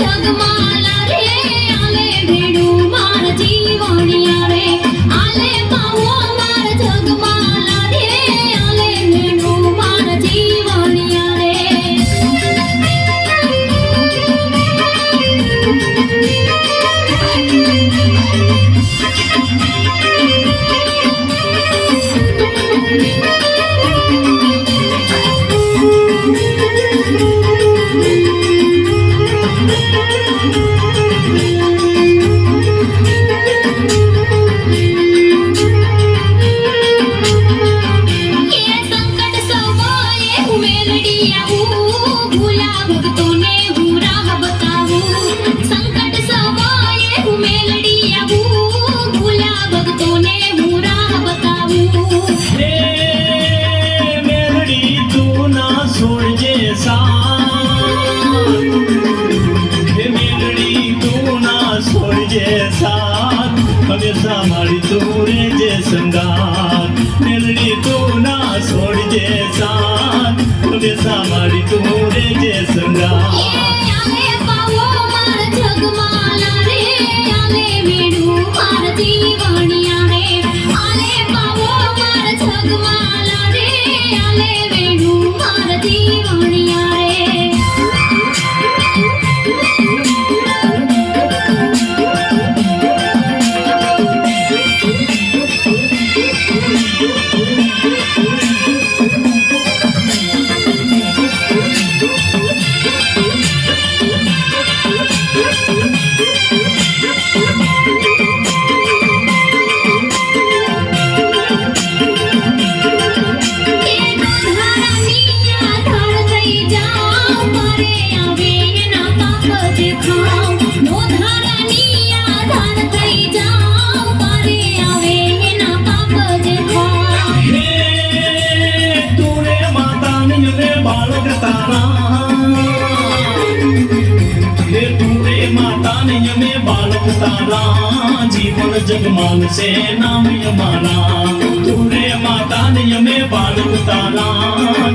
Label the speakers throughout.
Speaker 1: જગમાલા રે આલે ભેડું માર જીવણિયા રે આલે પાવો માર જગમાલા રે આલે ભેડું માર જીવણિયા રે
Speaker 2: હંમેશા મારી તું રેજે સંગાત મેલડી તું ના છોડજે સાથ હંમેશા મારી તું રેજે સંગાત
Speaker 1: આલે પાવો માર જગમાલા રે આલે ભેડું માર જીવણિયા રે આલે પાવો માર જગમાલા રે આલે ભેડું માર જીવણિયા રે
Speaker 2: जीवन जगमान से नाम यमाना तूने माता ने यमे बालक तारा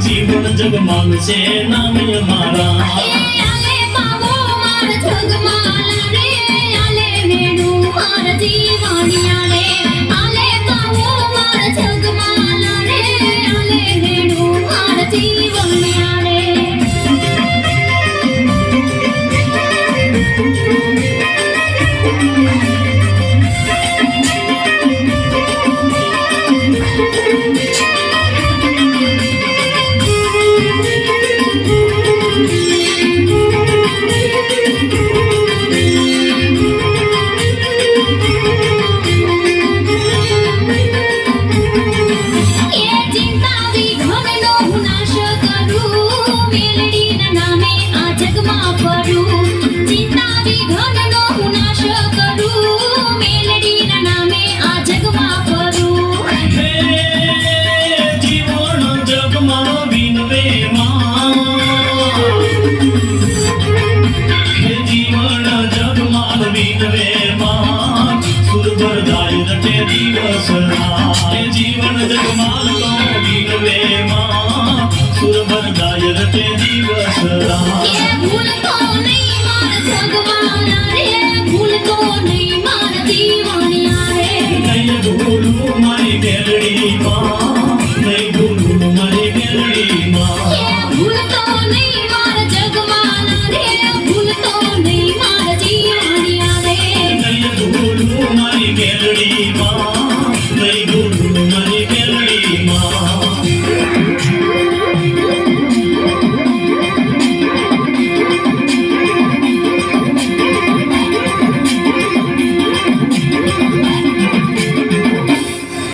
Speaker 2: जीवन जगमान से नाम यमारा
Speaker 1: आले पावो मार जगमाला रे आले भेडू मार जीवणिया रे आले पावो मार जगमाला रे आले भेडू मार जीवणिया रे
Speaker 2: जीवन जगमाल तो बीनवे मां सुरभर गाय रटे दिवस रात
Speaker 1: भूल तो नहीं मार जगमाला रे भूल तो नहीं मार जीवणिया रे
Speaker 2: नहीं भूलू मारी मेलड़ी मां नहीं भूलू मारी मेलड़ी मां
Speaker 1: भूल तो नहीं मार जगमाला रे भूल तो नहीं मार जीवणिया रे
Speaker 2: नहीं भूलू मारी मेलड़ी मां नहीं भूलू मारी मेलड़ी मां